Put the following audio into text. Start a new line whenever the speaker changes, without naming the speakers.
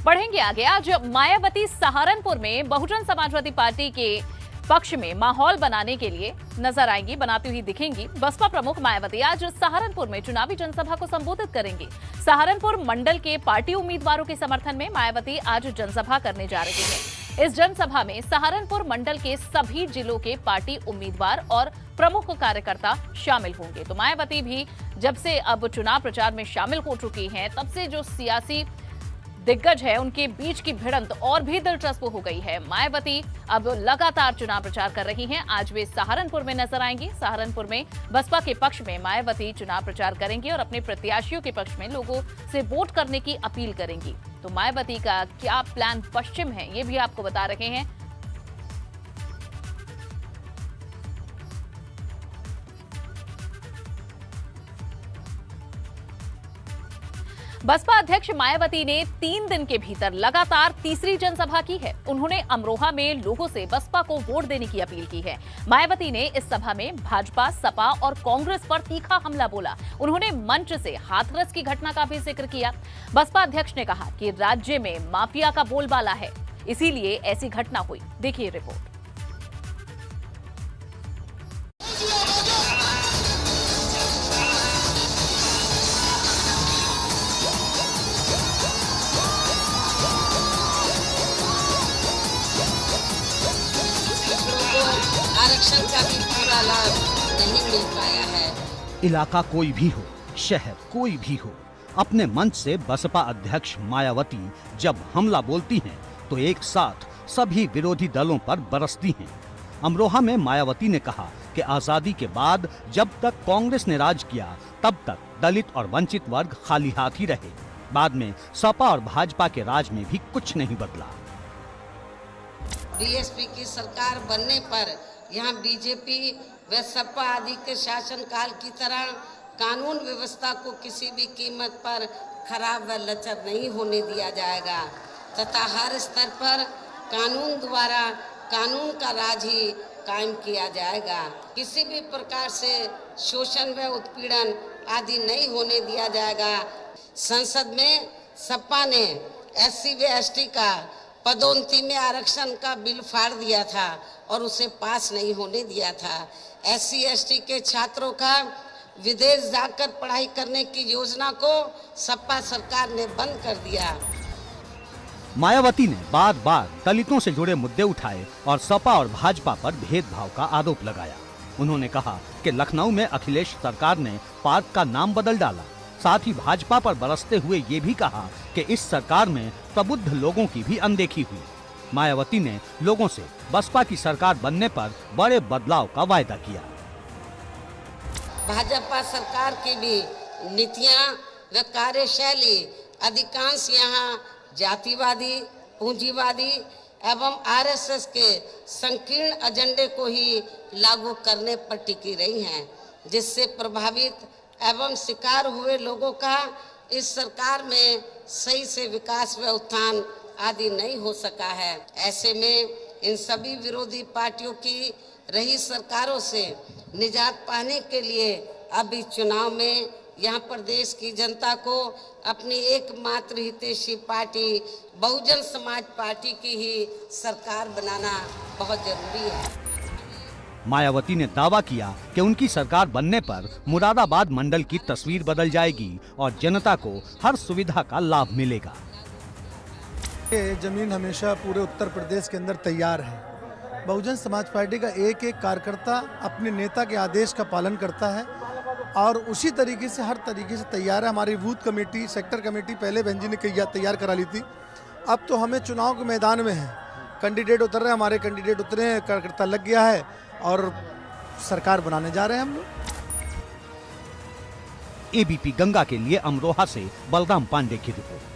बढ़ेंगे आगे। आज मायावती सहारनपुर में बहुजन समाजवादी पार्टी के पक्ष में माहौल बनाने के लिए नजर आएंगी, बनाती हुई दिखेंगी। बसपा प्रमुख मायावती आज सहारनपुर में चुनावी जनसभा को संबोधित करेंगी। सहारनपुर मंडल के पार्टी उम्मीदवारों के समर्थन में मायावती आज जनसभा करने जा रही है। इस जनसभा में सहारनपुर मंडल के सभी जिलों के पार्टी उम्मीदवार और प्रमुख कार्यकर्ता शामिल होंगे। तो मायावती भी जब से अब चुनाव प्रचार में शामिल हो चुकी हैं, तब से जो सियासी दिग्गज है उनके बीच की भिड़ंत और भी दिलचस्प हो गई है। मायावती अब लगातार चुनाव प्रचार कर रही हैं। आज वे सहारनपुर में नजर आएंगी। सहारनपुर में बसपा के पक्ष में मायावती चुनाव प्रचार करेंगी और अपने प्रत्याशियों के पक्ष में लोगों से वोट करने की अपील करेंगी। तो मायावती का क्या प्लान पश्चिम है, ये भी आपको बता रहे हैं। बसपा अध्यक्ष मायावती ने 3 दिन के भीतर लगातार तीसरी जनसभा की है। उन्होंने अमरोहा में लोगों से बसपा को वोट देने की अपील की है। मायावती ने इस सभा में भाजपा, सपा और कांग्रेस पर तीखा हमला बोला। उन्होंने मंच से हाथरस की घटना का भी जिक्र किया। बसपा अध्यक्ष ने कहा कि राज्य में माफिया का बोलबाला है, इसीलिए ऐसी घटना हुई। देखिए रिपोर्ट।
आरक्षण का भी पूरा लाभ नहीं मिल पाया है।
इलाका कोई भी हो, शहर कोई भी हो, अपने मंच से बसपा अध्यक्ष मायावती जब हमला बोलती हैं, तो एक साथ सभी विरोधी दलों पर बरसती हैं। अमरोहा में मायावती ने कहा कि आजादी के बाद जब तक कांग्रेस ने राज किया, तब तक दलित और वंचित वर्ग खाली हाथ ही रहे। बाद में सपा और भाजपा के राज में भी कुछ नहीं बदला।
बीएसपी की सरकार बनने पर यहाँ बीजेपी व सपा आदि के शासनकाल की तरह कानून व्यवस्था को किसी भी कीमत पर खराब व लचर नहीं होने दिया जाएगा तथा हर स्तर पर कानून द्वारा कानून का राज ही कायम किया जाएगा। किसी भी प्रकार से शोषण व उत्पीड़न आदि नहीं होने दिया जाएगा। संसद में सपा ने SC व ST का पदोन्नति में आरक्षण का बिल फाड़ दिया था और उसे पास नहीं होने दिया था। SC ST के छात्रों का विदेश जाकर पढ़ाई करने की योजना को सपा सरकार ने बंद कर दिया।
मायावती ने बार बार दलितों से जुड़े मुद्दे उठाए और सपा और भाजपा पर भेदभाव का आरोप लगाया। उन्होंने कहा कि लखनऊ में अखिलेश सरकार ने पार्क का नाम बदल डाला। साथ ही भाजपा पर बरसते हुए ये भी कहा कि इस सरकार में प्रबुद्ध लोगों की भी अनदेखी हुई। मायावती ने लोगों से बसपा की सरकार बनने पर बड़े बदलाव का वायदा किया।
भाजपा सरकार की भी नीतियां व कार्यशैली अधिकांश यहाँ जातिवादी, पूंजीवादी एवं RSS के संकीर्ण एजेंडे को ही लागू करने पर टिकी रही हैं, जिससे प्रभावित एवं शिकार हुए लोगों का इस सरकार में सही से विकास व उत्थान आदि नहीं हो सका है। ऐसे में इन सभी विरोधी पार्टियों की रही सरकारों से निजात पाने के लिए अभी चुनाव में यहाँ प्रदेश की जनता को अपनी एकमात्र हितैषी पार्टी बहुजन समाज पार्टी की ही सरकार बनाना बहुत जरूरी है।
मायावती ने दावा किया कि उनकी सरकार बनने पर मुरादाबाद मंडल की तस्वीर बदल जाएगी और जनता को हर सुविधा का लाभ मिलेगा।
ये जमीन हमेशा पूरे उत्तर प्रदेश के अंदर तैयार है। बहुजन समाज पार्टी का एक एक कार्यकर्ता अपने नेता के आदेश का पालन करता है और उसी तरीके से हर तरीके से तैयार है। हमारी बूथ कमेटी, सेक्टर कमेटी पहले बहन जी ने तैयार करा ली थी। अब तो हमें चुनाव के मैदान में है, कैंडिडेट उतर रहे हैं, हमारे कैंडिडेट उतरे हैं, कार्यकर्ता लग गया है और सरकार बनाने जा रहे हैं हम लोग।
ABP गंगा के लिए अमरोहा से बलराम पांडे की रिपोर्ट।